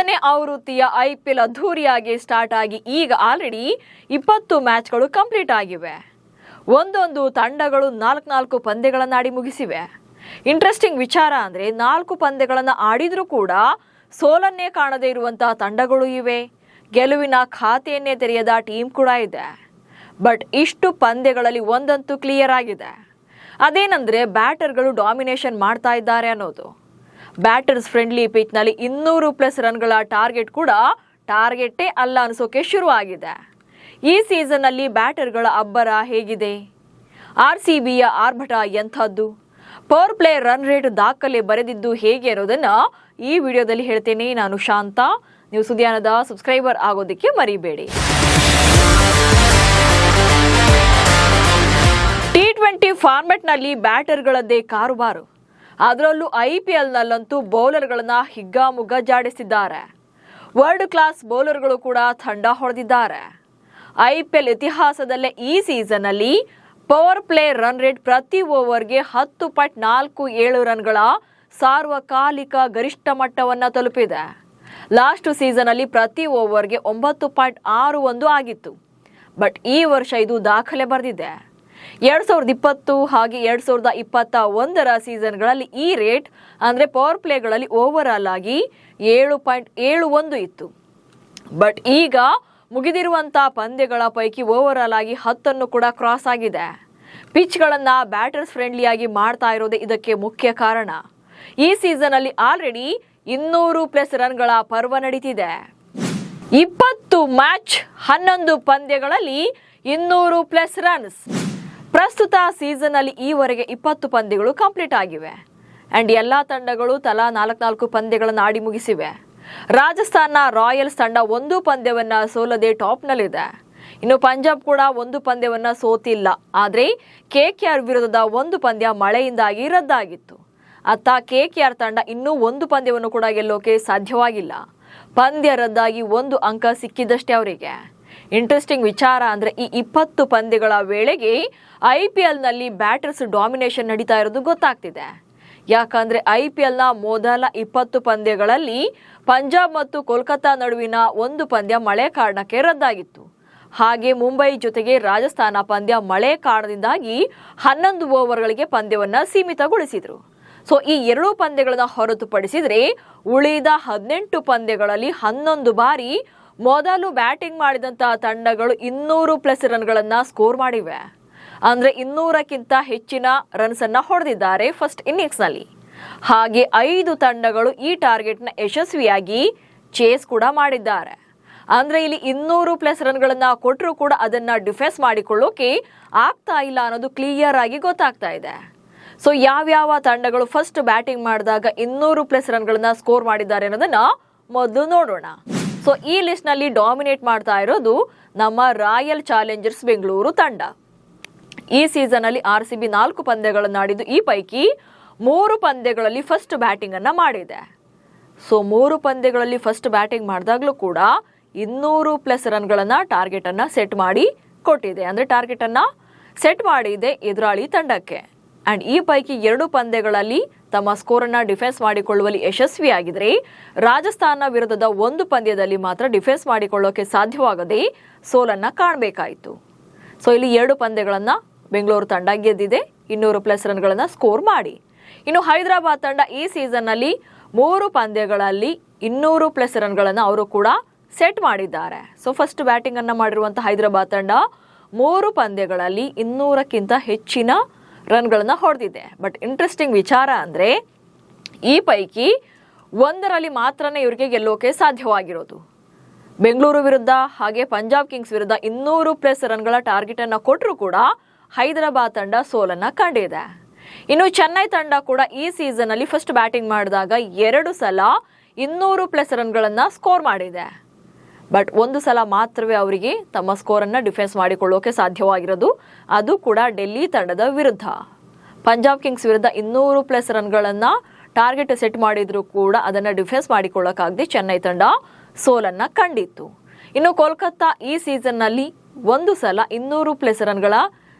ಐದನೇ ಆವೃತ್ತಿಯ IPL ಅದ್ಧೂರಿಯಾಗಿ ಸ್ಟಾರ್ಟ್ ಆಗಿ ಈಗ ಆಲ್ರೆಡಿ 20 ಮ್ಯಾಚ್ಗಳು ಕಂಪ್ಲೀಟ್ ಆಗಿವೆ. ಒಂದೊಂದು ತಂಡಗಳು 4 ಪಂದ್ಯಗಳನ್ನು ಆಡಿ ಮುಗಿಸಿವೆ. ಇಂಟ್ರೆಸ್ಟಿಂಗ್ ವಿಚಾರ ಅಂದರೆ 4 ಪಂದ್ಯಗಳನ್ನು ಆಡಿದ್ರೂ ಕೂಡ ಸೋಲನ್ನೇ ಕಾಣದೇ ಇರುವಂತಹ ತಂಡಗಳು ಇವೆ. ಗೆಲುವಿನ ಖಾತೆಯನ್ನೇ ತೆರೆಯದ ಟೀಮ್ ಕೂಡ ಇದೆ. ಬಟ್ ಇಷ್ಟು ಪಂದ್ಯಗಳಲ್ಲಿ ಒಂದಂತೂ ಕ್ಲಿಯರ್ ಆಗಿದೆ. ಅದೇನೆಂದರೆ ಬ್ಯಾಟರ್ಗಳು ಡಾಮಿನೇಷನ್ ಮಾಡ್ತಾ ಇದ್ದಾರೆ ಅನ್ನೋದು. ಬ್ಯಾಟರ್ಸ್ ಫ್ರೆಂಡ್ಲಿ ಪಿಚ್ನಲ್ಲಿ 200+ ರನ್ಗಳ ಟಾರ್ಗೆಟ್ ಕೂಡ ಟಾರ್ಗೆಟೇ ಅಲ್ಲ ಅನಿಸೋಕೆ ಶುರುವಾಗಿದೆ. ಈ ಸೀಸನ್ನಲ್ಲಿ ಬ್ಯಾಟರ್ಗಳ ಅಬ್ಬರ ಹೇಗಿದೆ? RCBಯ ಆರ್ಭಟ ಎಂಥದ್ದು? ಪವರ್ ಪ್ಲೇ ರನ್ ರೇಟ್ ದಾಖಲೆ ಬರೆದಿದ್ದು ಹೇಗೆ ಅನ್ನೋದನ್ನು ಈ ವಿಡಿಯೋದಲ್ಲಿ ಹೇಳ್ತೇನೆ. ನಾನು ಶಾಂತ. ನೀವು ಸುದ್ದಿಯಾನದ ಸಬ್ಸ್ಕ್ರೈಬರ್ ಆಗೋದಕ್ಕೆ ಮರಿಬೇಡಿ. T20 ಫಾರ್ಮೆಟ್ನಲ್ಲಿ ಬ್ಯಾಟರ್ಗಳದ್ದೇ ಕಾರುಬಾರು. ಅದರಲ್ಲೂ IPLನಲ್ಲಂತೂ ಬೌಲರ್ಗಳನ್ನ ಹಿಗ್ಗಾಮುಗ್ಗ ಜಾಡಿಸಿದ್ದಾರೆ. ವರ್ಲ್ಡ್ ಕ್ಲಾಸ್ ಬೌಲರ್ಗಳು ಕೂಡ ತಂಡ ಹೊಡೆದಿದ್ದಾರೆ. IPL ಇತಿಹಾಸದಲ್ಲೇ ಈ ಸೀಸನ್ನಲ್ಲಿ ಪವರ್ ಪ್ಲೇ ರನ್ ರೇಟ್ ಪ್ರತಿ ಓವರ್ಗೆ 10.47 ರನ್ಗಳ ಸಾರ್ವಕಾಲಿಕ ಗರಿಷ್ಠ ಮಟ್ಟವನ್ನು ತಲುಪಿದೆ. ಲಾಸ್ಟ್ ಸೀಸನ್ನಲ್ಲಿ ಪ್ರತಿ ಓವರ್ಗೆ 9.61 ಆಗಿತ್ತು. ಬಟ್ ಈ ವರ್ಷ ಇದು ದಾಖಲೆ ಬರೆದಿದೆ. 2020 ಹಾಗೆ 2021ರ ಸೀಸನ್ಗಳಲ್ಲಿ ಈ ರೇಟ್ ಅಂದರೆ ಪವರ್ ಪ್ಲೇಗಳಲ್ಲಿ ಓವರ್ ಆಲ್ ಆಗಿ 7.71 ಇತ್ತು. ಬಟ್ ಈಗ ಮುಗಿದಿರುವಂಥ ಪಂದ್ಯಗಳ ಪೈಕಿ ಓವರ್ ಆಲ್ ಆಗಿ 10 ಕೂಡ ಕ್ರಾಸ್ ಆಗಿದೆ. ಪಿಚ್ಗಳನ್ನು ಬ್ಯಾಟರ್ಸ್ ಫ್ರೆಂಡ್ಲಿಯಾಗಿ ಮಾಡ್ತಾ ಇರೋದೇ ಇದಕ್ಕೆ ಮುಖ್ಯ ಕಾರಣ. ಈ ಸೀಸನ್ನಲ್ಲಿ ಆಲ್ರೆಡಿ 200+ ರನ್ಗಳ ಪರ್ವ ನಡೀತಿದೆ. 20 ಮ್ಯಾಚ್ 11 ಪಂದ್ಯಗಳಲ್ಲಿ 200+ ರನ್ಸ್. ಪ್ರಸ್ತುತ ಸೀಸನ್ನಲ್ಲಿ ಈವರೆಗೆ 20 ಪಂದ್ಯಗಳು ಕಂಪ್ಲೀಟ್ ಆಗಿವೆ. ಆ್ಯಂಡ್ ಎಲ್ಲ ತಂಡಗಳು ತಲಾ 4 ಪಂದ್ಯಗಳನ್ನು ಆಡಿ ಮುಗಿಸಿವೆ. ರಾಜಸ್ಥಾನ ರಾಯಲ್ಸ್ ತಂಡ 1 ಪಂದ್ಯವನ್ನು ಸೋಲದೆ ಟಾಪ್ನಲ್ಲಿದೆ. ಇನ್ನು ಪಂಜಾಬ್ ಕೂಡ 1 ಪಂದ್ಯವನ್ನು ಸೋತಿಲ್ಲ. ಆದರೆ KKR ವಿರುದ್ಧದ 1 ಪಂದ್ಯ ಮಳೆಯಿಂದಾಗಿ ರದ್ದಾಗಿತ್ತು. ಅತ್ತ KKR ತಂಡ ಇನ್ನೂ 1 ಪಂದ್ಯವನ್ನು ಕೂಡ ಗೆಲ್ಲೋಕೆ ಸಾಧ್ಯವಾಗಿಲ್ಲ. ಪಂದ್ಯ ರದ್ದಾಗಿ 1 ಅಂಕ ಸಿಕ್ಕಿದ್ದಷ್ಟೇ ಅವರಿಗೆ. ಇಂಟ್ರೆಸ್ಟಿಂಗ್ ವಿಚಾರ ಅಂದರೆ ಈ 20 ಪಂದ್ಯಗಳ ವೇಳೆಗೆ IPLನಲ್ಲಿ ಬ್ಯಾಟರ್ಸ್ ಡಾಮಿನೇಷನ್ ನಡೀತಾ ಇರೋದು ಗೊತ್ತಾಗ್ತಿದೆ. ಯಾಕಂದರೆ IPLನ ಮೊದಲ 20 ಪಂದ್ಯಗಳಲ್ಲಿ ಪಂಜಾಬ್ ಮತ್ತು ಕೋಲ್ಕತ್ತಾ ನಡುವಿನ 1 ಪಂದ್ಯ ಮಳೆ ಕಾರಣಕ್ಕೆ ರದ್ದಾಗಿತ್ತು. ಹಾಗೆ ಮುಂಬೈ ಜೊತೆಗೆ ರಾಜಸ್ಥಾನ ಪಂದ್ಯ ಮಳೆ ಕಾರಣದಿಂದಾಗಿ 11 ಓವರ್ಗಳಿಗೆ ಪಂದ್ಯವನ್ನು ಸೀಮಿತಗೊಳಿಸಿದರು. ಸೊ ಈ 2 ಪಂದ್ಯಗಳನ್ನು ಹೊರತುಪಡಿಸಿದರೆ ಉಳಿದ 18 ಪಂದ್ಯಗಳಲ್ಲಿ 11 ಬಾರಿ ಮೊದಲು ಬ್ಯಾಟಿಂಗ್ ಮಾಡಿದಂತಹ ತಂಡಗಳು 200+ ರನ್ಗಳನ್ನು ಸ್ಕೋರ್ ಮಾಡಿವೆ. ಅಂದರೆ 200ಕ್ಕಿಂತ ಹೆಚ್ಚಿನ ರನ್ಸನ್ನು ಹೊಡೆದಿದ್ದಾರೆ ಫಸ್ಟ್ ಇನ್ನಿಂಗ್ಸ್ನಲ್ಲಿ. ಹಾಗೆ 5 ತಂಡಗಳು ಈ ಟಾರ್ಗೆಟ್ನ ಯಶಸ್ವಿಯಾಗಿ ಚೇಸ್ ಕೂಡ ಮಾಡಿದ್ದಾರೆ. ಅಂದರೆ ಇಲ್ಲಿ 200+ ರನ್ಗಳನ್ನು ಕೊಟ್ಟರೂ ಕೂಡ ಅದನ್ನು ಡಿಫೆನ್ಸ್ ಮಾಡಿಕೊಳ್ಳೋಕೆ ಆಗ್ತಾ ಇಲ್ಲ ಅನ್ನೋದು ಕ್ಲಿಯರ್ ಆಗಿ ಗೊತ್ತಾಗ್ತಾ ಇದೆ. ಸೊ ಯಾವ್ಯಾವ ತಂಡಗಳು ಫಸ್ಟ್ ಬ್ಯಾಟಿಂಗ್ ಮಾಡಿದಾಗ 200+ ರನ್ಗಳನ್ನು ಸ್ಕೋರ್ ಮಾಡಿದ್ದಾರೆ ಅನ್ನೋದನ್ನು ಮೊದಲು ನೋಡೋಣ. ಸೊ ಈ ಲಿಸ್ಟ್ನಲ್ಲಿ ಡಾಮಿನೇಟ್ ಮಾಡ್ತಾ ಇರೋದು ನಮ್ಮ ರಾಯಲ್ ಚಾಲೆಂಜರ್ಸ್ ಬೆಂಗಳೂರು ತಂಡ. ಈ ಸೀಸನ್ನಲ್ಲಿ RCB 4 ಪಂದ್ಯಗಳನ್ನು ಆಡಿದ್ದು ಈ ಪೈಕಿ 3 ಪಂದ್ಯಗಳಲ್ಲಿ ಫಸ್ಟ್ ಬ್ಯಾಟಿಂಗನ್ನು ಮಾಡಿದೆ. ಸೊ 3 ಪಂದ್ಯಗಳಲ್ಲಿ ಫಸ್ಟ್ ಬ್ಯಾಟಿಂಗ್ ಮಾಡಿದಾಗಲೂ ಕೂಡ 200+ ರನ್ಗಳನ್ನು ಟಾರ್ಗೆಟನ್ನು ಸೆಟ್ ಮಾಡಿ ಕೊಟ್ಟಿದೆ. ಅಂದರೆ ಟಾರ್ಗೆಟನ್ನು ಸೆಟ್ ಮಾಡಿದೆ ಎದುರಾಳಿ ತಂಡಕ್ಕೆ. ಆ್ಯಂಡ್ ಈ ಪೈಕಿ 2 ಪಂದ್ಯಗಳಲ್ಲಿ ತಮ್ಮ ಸ್ಕೋರನ್ನು ಡಿಫೆನ್ಸ್ ಮಾಡಿಕೊಳ್ಳುವಲ್ಲಿ ಯಶಸ್ವಿಯಾಗಿದ್ದರೆ ರಾಜಸ್ಥಾನ ವಿರುದ್ಧದ 1 ಪಂದ್ಯದಲ್ಲಿ ಮಾತ್ರ ಡಿಫೆನ್ಸ್ ಮಾಡಿಕೊಳ್ಳೋಕೆ ಸಾಧ್ಯವಾಗದೆ ಸೋಲನ್ನು ಕಾಣಬೇಕಾಯಿತು. ಸೊ ಇಲ್ಲಿ 2 ಪಂದ್ಯಗಳನ್ನು ಬೆಂಗಳೂರು ತಂಡ ಗೆದ್ದಿದೆ 200+ ರನ್ಗಳನ್ನು ಸ್ಕೋರ್ ಮಾಡಿ. ಇನ್ನು ಹೈದರಾಬಾದ್ ತಂಡ ಈ ಸೀಸನ್ನಲ್ಲಿ 3 ಪಂದ್ಯಗಳಲ್ಲಿ 200+ ರನ್ಗಳನ್ನು ಅವರು ಕೂಡ ಸೆಟ್ ಮಾಡಿದ್ದಾರೆ. ಸೊ ಫಸ್ಟ್ ಬ್ಯಾಟಿಂಗನ್ನು ಮಾಡಿರುವಂಥ ಹೈದರಾಬಾದ್ ತಂಡ 3 ಪಂದ್ಯಗಳಲ್ಲಿ 200ಕ್ಕಿಂತ ಹೆಚ್ಚಿನ ರನ್ಗಳನ್ನು ಹೊಡೆದಿದೆ. ಬಟ್ ಇಂಟ್ರೆಸ್ಟಿಂಗ್ ವಿಚಾರ ಅಂದರೆ ಈ ಪೈಕಿ 1ರಲ್ಲಿ ಮಾತ್ರನೇ ಇವರಿಗೆ ಗೆಲ್ಲೋಕೆ ಸಾಧ್ಯವಾಗಿರೋದು. ಬೆಂಗಳೂರು ವಿರುದ್ಧ ಹಾಗೆ ಪಂಜಾಬ್ ಕಿಂಗ್ಸ್ ವಿರುದ್ಧ 200+ ರನ್ಗಳ ಟಾರ್ಗೆಟನ್ನು ಕೊಟ್ಟರೂ ಕೂಡ ಹೈದರಾಬಾದ್ ತಂಡ ಸೋಲನ್ನು ಕಂಡಿದೆ. ಇನ್ನು ಚೆನ್ನೈ ತಂಡ ಕೂಡ ಈ ಸೀಸನ್ನಲ್ಲಿ ಫಸ್ಟ್ ಬ್ಯಾಟಿಂಗ್ ಮಾಡಿದಾಗ 2 ಸಲ 200+ ರನ್ಗಳನ್ನು ಸ್ಕೋರ್ ಮಾಡಿದೆ. ಬಟ್ 1 ಸಲ ಮಾತ್ರವೇ ಅವರಿಗೆ ತಮ್ಮ ಸ್ಕೋರನ್ನು ಡಿಫೆನ್ಸ್ ಮಾಡಿಕೊಳ್ಳೋಕೆ ಸಾಧ್ಯವಾಗಿರೋದು. ಅದು ಕೂಡ ಡೆಲ್ಲಿ ತಂಡದ ವಿರುದ್ಧ. ಪಂಜಾಬ್ ಕಿಂಗ್ಸ್ ವಿರುದ್ಧ 200+ ರನ್ಗಳನ್ನು ಟಾರ್ಗೆಟ್ ಸೆಟ್ ಮಾಡಿದರೂ ಕೂಡ ಅದನ್ನು ಡಿಫೆನ್ಸ್ ಮಾಡಿಕೊಳ್ಳೋಕ್ಕಾಗದೆ ಚೆನ್ನೈ ತಂಡ ಸೋಲನ್ನು ಕಂಡಿತ್ತು. ಇನ್ನು ಕೋಲ್ಕತ್ತಾ ಈ ಸೀಸನ್ನಲ್ಲಿ 1 ಸಲ 200+ ರನ್ಗಳ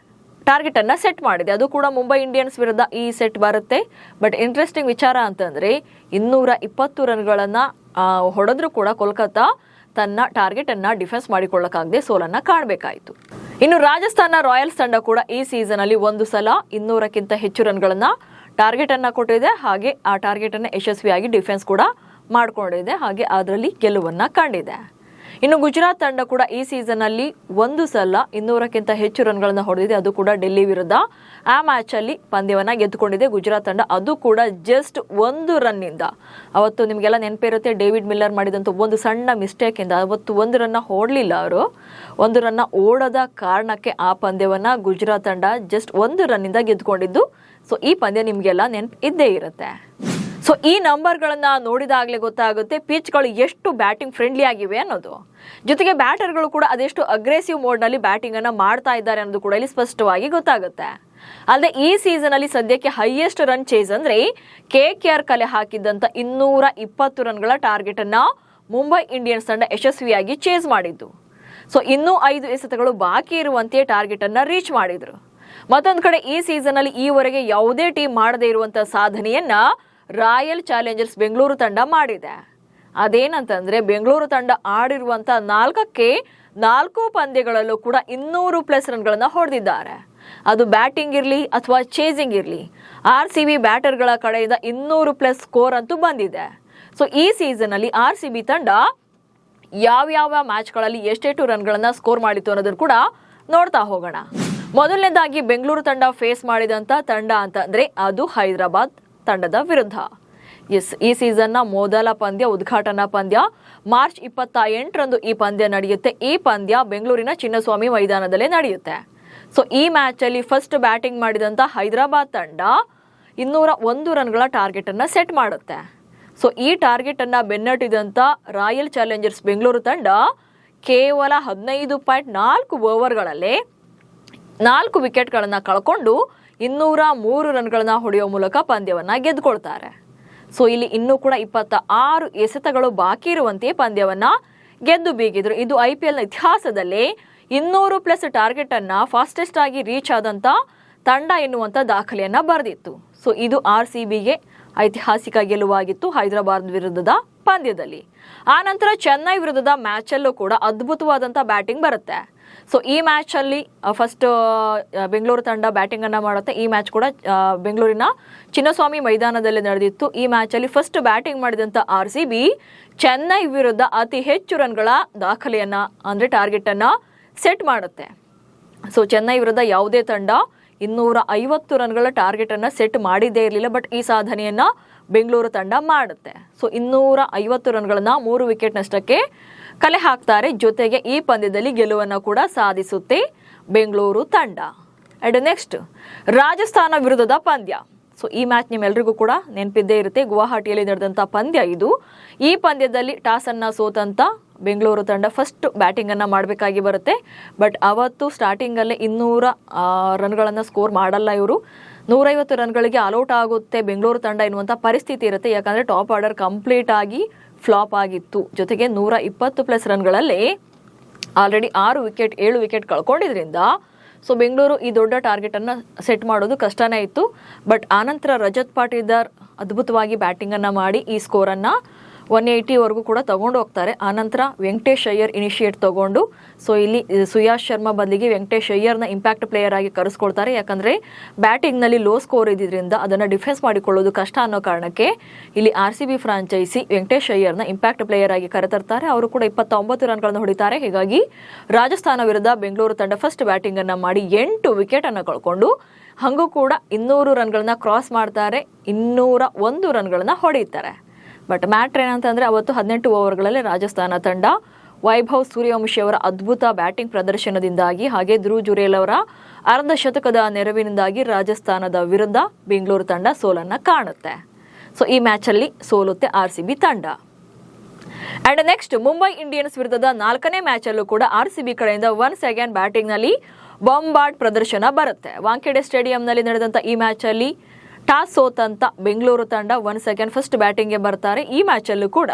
ಟಾರ್ಗೆಟ್ ಅನ್ನ ಸೆಟ್ ಮಾಡಿದೆ. ಅದು ಕೂಡ ಮುಂಬೈ ಇಂಡಿಯನ್ಸ್ ವಿರುದ್ಧ ಈ ಸೆಟ್ ಬರುತ್ತೆ. ಬಟ್ ಇಂಟ್ರೆಸ್ಟಿಂಗ್ ವಿಚಾರ ಅಂತಂದ್ರೆ 220 ರನ್ಗಳನ್ನ ಹೊಡೆದ್ರೂ ಕೂಡ ಕೋಲ್ಕತ್ತಾ ತನ್ನ ಟಾರ್ಗೆಟ್ ಅನ್ನ ಡಿಫೆನ್ಸ್ ಮಾಡಿಕೊಳ್ಳಕ್ಕಾಗದೆ ಸೋಲನ್ನ ಕಾಣಬೇಕಾಯಿತು. ಇನ್ನು ರಾಜಸ್ಥಾನ ರಾಯಲ್ಸ್ ತಂಡ ಕೂಡ ಈ ಸೀಸನ್ ಅಲ್ಲಿ ಒಂದು ಸಲ 200ಕ್ಕಿಂತ ಹೆಚ್ಚು ರನ್ಗಳನ್ನ ಟಾರ್ಗೆಟ್ ಅನ್ನ ಕೊಟ್ಟಿದೆ. ಹಾಗೆ ಆ ಟಾರ್ಗೆಟ್ ಅನ್ನ ಯಶಸ್ವಿಯಾಗಿ ಡಿಫೆನ್ಸ್ ಕೂಡ ಮಾಡ್ಕೊಂಡಿದೆ. ಹಾಗೆ ಅದರಲ್ಲಿ ಗೆಲುವನ್ನ ಕಂಡಿದೆ. ಇನ್ನು ಗುಜರಾತ್ ತಂಡ ಕೂಡ ಈ ಸೀಸನ್ ಅಲ್ಲಿ ಒಂದು ಸಲ 200ಕ್ಕಿಂತ ಹೆಚ್ಚು ರನ್ಗಳನ್ನ ಹೊಡೆದಿದೆ. ಅದು ಕೂಡ ಡೆಲ್ಲಿ ವಿರುದ್ಧ ಆ ಮ್ಯಾಚ್ ಅಲ್ಲಿ ಪಂದ್ಯವನ್ನ ಗೆದ್ದುಕೊಂಡಿದೆ ಗುಜರಾತ್ ತಂಡ. ಅದು ಕೂಡ ಜಸ್ಟ್ 1 ರನ್ ಇಂದ. ಅವತ್ತು ನಿಮಗೆಲ್ಲ ನೆನಪಿರುತ್ತೆ, ಡೇವಿಡ್ ಮಿಲ್ಲರ್ ಮಾಡಿದಂತ ಒಂದು ಸಣ್ಣ ಮಿಸ್ಟೇಕ್ ಇಂದ ಅವತ್ತು 1 ರನ್ನ ಹೊಡಲಿಲ್ಲ. ಅವರು 1 ರನ್ನ ಓಡದ ಕಾರಣಕ್ಕೆ ಆ ಪಂದ್ಯವನ್ನ ಗುಜರಾತ್ ತಂಡ ಜಸ್ಟ್ 1 ರನ್ ಇಂದ ಗೆದ್ದುಕೊಂಡಿದ್ದು. ಸೊ ಈ ಪಂದ್ಯ ನಿಮ್ಗೆಲ್ಲ ನೆನಪು ಇದ್ದೇ ಇರುತ್ತೆ. ಸೊ ಈ ನಂಬರ್ಗಳನ್ನ ನೋಡಿದಾಗಲೇ ಗೊತ್ತಾಗುತ್ತೆ ಪಿಚ್ಗಳು ಎಷ್ಟು ಬ್ಯಾಟಿಂಗ್ ಫ್ರೆಂಡ್ಲಿ ಆಗಿವೆ ಅನ್ನೋದು. ಜೊತೆಗೆ ಬ್ಯಾಟರ್ಗಳು ಕೂಡ ಅದೆಷ್ಟು ಅಗ್ರೆಸಿವ್ ಮೋಡ್ ನಲ್ಲಿ ಬ್ಯಾಟಿಂಗ್ ಅನ್ನ ಮಾಡ್ತಾ ಇದ್ದಾರೆ ಅನ್ನೋದು ಕೂಡ ಇಲ್ಲಿ ಸ್ಪಷ್ಟವಾಗಿ ಗೊತ್ತಾಗುತ್ತೆ. ಅಲ್ಲದೆ ಈ ಸೀಸನ್ ಅಲ್ಲಿ ಸದ್ಯಕ್ಕೆ ಹೈಯೆಸ್ಟ್ ರನ್ ಚೇಸ್ ಅಂದ್ರೆ KKR ಕಲೆ ಹಾಕಿದ್ದಂತ 220 ರನ್ಗಳ ಟಾರ್ಗೆಟ್ ಅನ್ನ ಮುಂಬೈ ಇಂಡಿಯನ್ಸ್ ತಂಡ ಯಶಸ್ವಿಯಾಗಿ ಚೇಸ್ ಮಾಡಿದ್ದು. ಸೊ ಇನ್ನೂ 5 ಎಸೆತಗಳು ಬಾಕಿ ಇರುವಂತೆ ಟಾರ್ಗೆಟ್ ಅನ್ನ ರೀಚ್ ಮಾಡಿದ್ರು. ಮತ್ತೊಂದು ಕಡೆ ಈ ಸೀಸನ್ ಅಲ್ಲಿ ಈವರೆಗೆ ಯಾವುದೇ ಟೀಮ್ ಮಾಡದೇ ಇರುವಂತಹ ಸಾಧನೆಯನ್ನ ರಾಯಲ್ ಚಾಲೆಂಜರ್ಸ್ ಬೆಂಗಳೂರು ತಂಡ ಮಾಡಿದೆ. ಅದೇನಂತಂದ್ರೆ ಬೆಂಗಳೂರು ತಂಡ ಆಡಿರುವಂತ 4 ಪಂದ್ಯಗಳಲ್ಲೂ ಕೂಡ 200+ ರನ್ಗಳನ್ನ ಹೊಡೆದಿದ್ದಾರೆ. ಅದು ಬ್ಯಾಟಿಂಗ್ ಇರ್ಲಿ ಅಥವಾ ಚೇಸಿಂಗ್ ಇರ್ಲಿ, RCB ಬ್ಯಾಟರ್ಗಳ ಕಡೆಯಿಂದ 200+ ಸ್ಕೋರ್ ಅಂತೂ ಬಂದಿದೆ. ಸೊ ಈ ಸೀಸನ್ ಅಲ್ಲಿ RCB ತಂಡ ಯಾವ್ಯಾವ ಮ್ಯಾಚ್ಗಳಲ್ಲಿ ಎಷ್ಟೆಷ್ಟು ರನ್ಗಳನ್ನ ಸ್ಕೋರ್ ಮಾಡಿತ್ತು ಅನ್ನೋದನ್ನು ಕೂಡ ನೋಡ್ತಾ ಹೋಗೋಣ. ಮೊದಲನೇದಾಗಿ ಬೆಂಗಳೂರು ತಂಡ ಫೇಸ್ ಮಾಡಿದಂತ ತಂಡ ಅಂತಂದ್ರೆ ಅದು ಹೈದರಾಬಾದ್ ತಂಡದ ವಿರುದ್ಧ. ಈ ಸೀಸನ್ನ ಮೊದಲ ಪಂದ್ಯ, ಉದ್ಘಾಟನಾ ಪಂದ್ಯ ಮಾರ್ಚ್ 28ರಂದು ಈ ಪಂದ್ಯ ನಡೆಯುತ್ತೆ. ಈ ಪಂದ್ಯ ಬೆಂಗಳೂರಿನ ಚಿನ್ನಸ್ವಾಮಿ ಮೈದಾನದಲ್ಲೇ ನಡೆಯುತ್ತೆ. ಸೊ ಈ ಮ್ಯಾಚ್ ಅಲ್ಲಿ ಫಸ್ಟ್ ಬ್ಯಾಟಿಂಗ್ ಮಾಡಿದಂತ ಹೈದರಾಬಾದ್ ತಂಡ 201 ರನ್ಗಳ ಟಾರ್ಗೆಟ್ ಅನ್ನ ಸೆಟ್ ಮಾಡುತ್ತೆ. ಸೊ ಈ ಟಾರ್ಗೆಟ್ ಅನ್ನ ಬೆನ್ನಟ್ಟಿದಂತ ರಾಯಲ್ ಚಾಲೆಂಜರ್ಸ್ ಬೆಂಗಳೂರು ತಂಡ ಕೇವಲ 15.4 ಓವರ್ಗಳಲ್ಲೇ 4 ವಿಕೆಟ್ಗಳನ್ನ ಕಳ್ಕೊಂಡು 203 ರನ್ಗಳನ್ನ ಹೊಡೆಯುವ ಮೂಲಕ ಪಂದ್ಯವನ್ನ ಗೆದ್ದುಕೊಳ್ತಾರೆ. ಸೊ ಇಲ್ಲಿ ಇನ್ನೂ ಕೂಡ 26 ಎಸೆತಗಳು ಬಾಕಿ ಇರುವಂತೆ ಪಂದ್ಯವನ್ನ ಗೆದ್ದು ಬೀಗಿದ್ರು. ಇದು IPL ಇತಿಹಾಸದಲ್ಲೇ 200+ ಟಾರ್ಗೆಟ್ ಅನ್ನ ಫಾಸ್ಟೆಸ್ಟ್ ಆಗಿ ರೀಚ್ ಆದಂತ ತಂಡ ಎನ್ನುವಂತ ದಾಖಲೆಯನ್ನ ಬರೆದಿತ್ತು. ಸೊ ಇದು RCBಗೆ ಐತಿಹಾಸಿಕ ಗೆಲುವಾಗಿತ್ತು ಹೈದರಾಬಾದ್ ವಿರುದ್ಧದ ಪಂದ್ಯದಲ್ಲಿ. ಆ ನಂತರ ಚೆನ್ನೈ ವಿರುದ್ಧದ ಮ್ಯಾಚ್ ಅಲ್ಲೂ ಕೂಡ ಅದ್ಭುತವಾದಂತ ಬ್ಯಾಟಿಂಗ್ ಬರುತ್ತೆ. ಸೊ ಈ ಮ್ಯಾಚ್ ಅಲ್ಲಿ ಫಸ್ಟ್ ಬೆಂಗಳೂರು ತಂಡ ಬ್ಯಾಟಿಂಗ್ ಅನ್ನ ಮಾಡುತ್ತೆ. ಈ ಮ್ಯಾಚ್ ಕೂಡ ಬೆಂಗಳೂರಿನ ಚಿನ್ನಸ್ವಾಮಿ ಮೈದಾನದಲ್ಲಿ ನಡೆದಿತ್ತು. ಈ ಮ್ಯಾಚ್ ಅಲ್ಲಿ ಫಸ್ಟ್ ಬ್ಯಾಟಿಂಗ್ ಮಾಡಿದಂತ RCB ಚೆನ್ನೈ ವಿರುದ್ಧ ಅತಿ ಹೆಚ್ಚು ರನ್ಗಳ ದಾಖಲೆಯನ್ನ ಅಂದ್ರೆ ಟಾರ್ಗೆಟ್ ಅನ್ನ ಸೆಟ್ ಮಾಡುತ್ತೆ. ಸೊ ಚೆನ್ನೈ ವಿರುದ್ಧ ಯಾವುದೇ ತಂಡ 250 ರನ್ಗಳ ಟಾರ್ಗೆಟ್ ಅನ್ನ ಸೆಟ್ ಮಾಡಿದ್ದೇ ಇರಲಿಲ್ಲ. ಬಟ್ ಈ ಸಾಧನೆಯನ್ನ ಬೆಂಗಳೂರು ತಂಡ ಮಾಡುತ್ತೆ. ಸೊ 250 ರನ್ಗಳನ್ನ 3 ವಿಕೆಟ್ ನಷ್ಟಕ್ಕೆ ಕಲೆ ಹಾಕ್ತಾರೆ. ಜೊತೆಗೆ ಈ ಪಂದ್ಯದಲ್ಲಿ ಗೆಲುವನ್ನ ಕೂಡ ಸಾಧಿಸುತ್ತೆ ಬೆಂಗಳೂರು ತಂಡ. ಅಂಡ್ ನೆಕ್ಸ್ಟ್ ರಾಜಸ್ಥಾನ ವಿರುದ್ಧದ ಪಂದ್ಯ. ಸೊ ಈ ಮ್ಯಾಚ್ ನಿಮ್ಮೆಲ್ಲರಿಗೂ ಕೂಡ ನೆನಪಿದ್ದೇ ಇರುತ್ತೆ. ಗುವಾಹಟಿಯಲ್ಲಿ ನಡೆದಂತ ಪಂದ್ಯ ಇದು. ಈ ಪಂದ್ಯದಲ್ಲಿ ಟಾಸ್ ಅನ್ನ ಸೋತಂತ ಬೆಂಗಳೂರು ತಂಡ ಫಸ್ಟ್ ಬ್ಯಾಟಿಂಗ್ ಅನ್ನ ಮಾಡಬೇಕಾಗಿ ಬರುತ್ತೆ. ಬಟ್ ಅವತ್ತು ಸ್ಟಾರ್ಟಿಂಗ್ ಅಲ್ಲೇ 200 ರನ್ಗಳನ್ನ ಸ್ಕೋರ್ ಮಾಡಲ್ಲ ಇವರು. 150 ರನ್ಗಳಿಗೆ ಆಲ್ಔಟ್ ಆಗುತ್ತೆ ಬೆಂಗಳೂರು ತಂಡ ಎನ್ನುವಂತ ಪರಿಸ್ಥಿತಿ ಇರುತ್ತೆ. ಯಾಕಂದ್ರೆ ಟಾಪ್ ಆರ್ಡರ್ ಕಂಪ್ಲೀಟ್ ಆಗಿ ಫ್ಲಾಪ್ ಆಗಿತ್ತು. ಜೊತೆಗೆ 120+ ರನ್ಗಳಲ್ಲಿ ಆಲ್ರೆಡಿ 7 ವಿಕೆಟ್ ಕಳ್ಕೊಂಡಿದ್ರಿಂದ ಸೊ ಬೆಂಗಳೂರು ಈ ದೊಡ್ಡ ಟಾರ್ಗೆಟ್ ಅನ್ನ ಸೆಟ್ ಮಾಡೋದು ಕಷ್ಟನೇ ಇತ್ತು. ಬಟ್ ಆನಂತರ ರಜತ್ ಪಾಟೀದಾರ್ ಅದ್ಭುತವಾಗಿ ಬ್ಯಾಟಿಂಗ್ ಅನ್ನ ಮಾಡಿ ಈ ಸ್ಕೋರ್ ಅನ್ನ 180 ಕೂಡ ತಗೊಂಡು ಹೋಗ್ತಾರೆ. ಆನಂತರ ವೆಂಕಟೇಶ್ ಅಯ್ಯರ್ ಇನಿಷಿಯೇಟ್ ತಗೊಂಡು ಸೊ ಇಲ್ಲಿ ಸುಯಾಶ್ ಶರ್ಮಾ ಬದಲಿಗೆ ವೆಂಕಟೇಶ್ ಅಯ್ಯರ್ನ ಇಂಪ್ಯಾಕ್ಟ್ ಪ್ಲೇಯರ್ ಆಗಿ ಕರೆಸ್ಕೊಳ್ತಾರೆ. ಯಾಕಂದ್ರೆ ಬ್ಯಾಟಿಂಗ್ ನಲ್ಲಿ ಲೋ ಸ್ಕೋರ್ ಇದ್ದಿದ್ರಿಂದ ಅದನ್ನ ಡಿಫೆನ್ಸ್ ಮಾಡಿಕೊಳ್ಳೋದು ಕಷ್ಟ ಅನ್ನೋ ಕಾರಣಕ್ಕೆ ಇಲ್ಲಿ RCB ಫ್ರಾಂಚೈಸಿ ವೆಂಕಟೇಶ್ ಅಯ್ಯರ್ನ ಇಂಪ್ಯಾಕ್ಟ್ ಪ್ಲೇಯರ್ ಆಗಿ ಕರೆತರ್ತಾರೆ. ಅವರು ಕೂಡ 29 ರನ್ಗಳನ್ನು ಹೊಡಿತಾರೆ. ಹೀಗಾಗಿ ರಾಜಸ್ಥಾನ ವಿರುದ್ಧ ಬೆಂಗಳೂರು ತಂಡ ಫಸ್ಟ್ ಬ್ಯಾಟಿಂಗ್ ಅನ್ನ ಮಾಡಿ 8 ವಿಕೆಟ್ ಅನ್ನ ಕಳ್ಕೊಂಡು ಹಂಗೂ ಕೂಡ 200 ರನ್ಗಳನ್ನ ಕ್ರಾಸ್ ಮಾಡ್ತಾರೆ. 201 ರನ್ಗಳನ್ನ ಹೊಡೆಯುತ್ತಾರೆ. ಬಟ್ ಮ್ಯಾಟ್ರ್ ಏನಂತಂದ್ರೆ ಅವತ್ತು 18 ಓವರ್ಗಳಲ್ಲಿ ರಾಜಸ್ಥಾನ ತಂಡ ವೈಭವ್ ಸೂರ್ಯವಂಶಿ ಅವರ ಅದ್ಭುತ ಬ್ಯಾಟಿಂಗ್ ಪ್ರದರ್ಶನದಿಂದಾಗಿ ಹಾಗೆ ಧ್ರುವ್ ಜುರೇಲ್ ಅವರ ಅರ್ಧ ಶತಕದ ನೆರವಿನಿಂದಾಗಿ ರಾಜಸ್ಥಾನದ ವಿರುದ್ಧ ಬೆಂಗಳೂರು ತಂಡ ಸೋಲನ್ನ ಕಾಣುತ್ತೆ. ಸೊ ಈ ಮ್ಯಾಚ್ ಅಲ್ಲಿ ಸೋಲುತ್ತೆ RCB ತಂಡ. ಅಂಡ್ ನೆಕ್ಸ್ಟ್ ಮುಂಬೈ ಇಂಡಿಯನ್ಸ್ ವಿರುದ್ಧದ 4ನೇ ಮ್ಯಾಚ್ ಅಲ್ಲೂ ಕೂಡ RCB ಕಡೆಯಿಂದ ಒನ್ಸ್ ಅಗೇನ್ ಬ್ಯಾಟಿಂಗ್ ನಲ್ಲಿ ಬಾಂಬಾರ್ಡ್ ಪ್ರದರ್ಶನ ಬರುತ್ತೆ. ವಾಂಖೇಡೆ ಸ್ಟೇಡಿಯಂನಲ್ಲಿ ನಡೆದಂತ ಈ ಮ್ಯಾಚ್ ಅಲ್ಲಿ ಟಾಸ್ ಸೋತಂತ ಬೆಂಗಳೂರು ತಂಡ ಒನ್ಸ್ ಅಗೇನ್ ಫಸ್ಟ್ ಬ್ಯಾಟಿಂಗ್ಗೆ ಬರ್ತಾರೆ. ಈ ಮ್ಯಾಚ್ ಅಲ್ಲೂ ಕೂಡ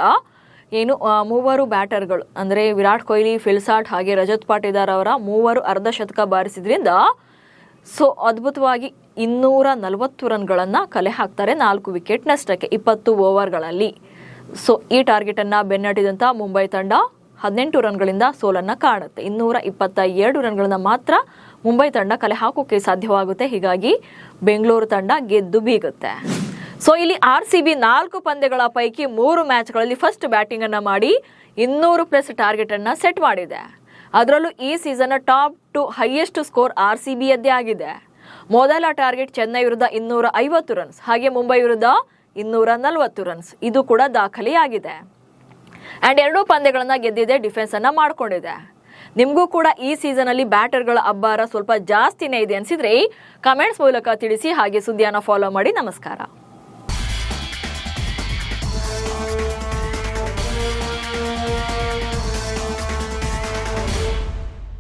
ಏನು 3 ಬ್ಯಾಟರ್ಗಳು ಅಂದ್ರೆ ವಿರಾಟ್ ಕೊಹ್ಲಿ, ಫಿಲ್ಸಾಟ್ ಹಾಗೆ ರಜತ್ ಪಾಟೀದಾರ್ ಅವರ 3 ಅರ್ಧ ಶತಕ ಬಾರಿಸಿದ್ರಿಂದ ಸೊ ಅದ್ಭುತವಾಗಿ 240 ರನ್ಗಳನ್ನು ಕಲೆ ಹಾಕ್ತಾರೆ 4 ವಿಕೆಟ್ ನಷ್ಟಕ್ಕೆ 20 ಓವರ್ಗಳಲ್ಲಿ. ಸೊ ಈ ಟಾರ್ಗೆಟನ್ನು ಬೆನ್ನಟ್ಟಿದಂಥ ಮುಂಬೈ ತಂಡ 18 ರನ್ಗಳಿಂದ ಸೋಲನ್ನು ಕಾಣುತ್ತೆ. 222 ರನ್ಗಳನ್ನ ಮಾತ್ರ ಮುಂಬೈ ತಂಡ ಕಲೆ ಹಾಕೋಕೆ ಸಾಧ್ಯವಾಗುತ್ತೆ. ಹೀಗಾಗಿ ಬೆಂಗಳೂರು ತಂಡ ಗೆದ್ದು ಬೀಗುತ್ತೆ. ಸೊ ಇಲ್ಲಿ RCB 4 ಪಂದ್ಯಗಳ ಪೈಕಿ 3 ಮ್ಯಾಚ್ಗಳಲ್ಲಿ ಫಸ್ಟ್ ಬ್ಯಾಟಿಂಗ್ ಅನ್ನ ಮಾಡಿ 200+ ಟಾರ್ಗೆಟ್ ಅನ್ನ ಸೆಟ್ ಮಾಡಿದೆ. ಅದರಲ್ಲೂ ಈ season top 2 highest score RCB ಯದ್ದೇ ಆಗಿದೆ. ಮೊದಲ ಟಾರ್ಗೆಟ್ ಚೆನ್ನೈ ವಿರುದ್ಧ 250 ರನ್ಸ್, ಹಾಗೆ ಮುಂಬೈ ವಿರುದ್ಧ 240 ರನ್ಸ್. ಇದು ಕೂಡ ದಾಖಲೆಯಾಗಿದೆ. ಅಂಡ್ 2 ಪಂದ್ಯಗಳನ್ನ ಗೆದ್ದಿದೆ, ಡಿಫೆನ್ಸ್ ಅನ್ನ ಮಾಡ್ಕೊಂಡಿದೆ. ನಿಮಗೂ ಕೂಡ ಈ ಸೀಸನ್ ಅಲ್ಲಿ ಬ್ಯಾಟರ್ಗಳ ಅಬ್ಬಾರ ಸ್ವಲ್ಪ ಜಾಸ್ತಿನೇ ಇದೆ ಅನ್ಸಿದ್ರೆ ಕಮೆಂಟ್ಸ್ ಮೂಲಕ ತಿಳಿಸಿ. ಹಾಗೆ ಸುದ್ದಿಯನ್ನ ಫಾಲೋ ಮಾಡಿ. ನಮಸ್ಕಾರ.